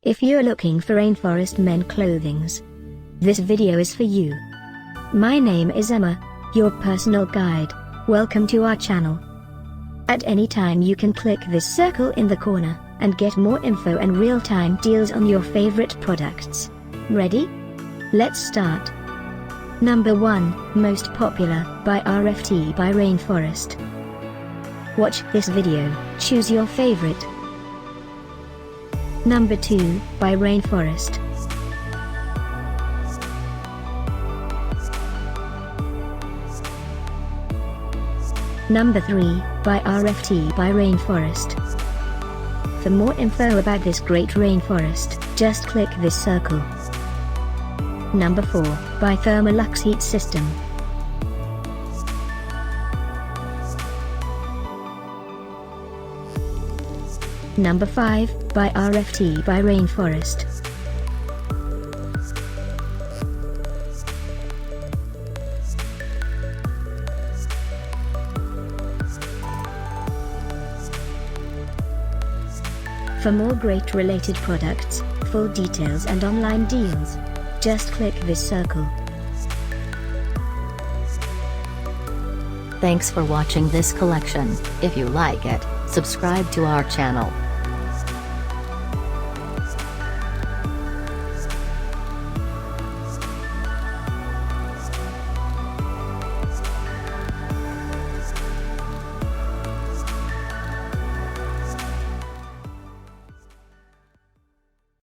If you're looking for Rainforest men clothings, this video is for you. My name is Emma, your personal guide. Welcome to our channel. At any time you can click this circle in the corner, and get more info and real-time deals on your favorite products. Ready? Let's start. Number 1, Most Popular, by RFT by Rainforest. Watch this video, choose your favorite. Number 2, by Rainforest. Number 3, by RFT by Rainforest. For more info about this great rainforest, just click this circle. Number 4, by Thermoluxe Heat System. Number 5, by RFT by Rainforest. For more great related products, full details and online deals, just click this circle. Thanks for watching this collection. If you like it, subscribe to our channel.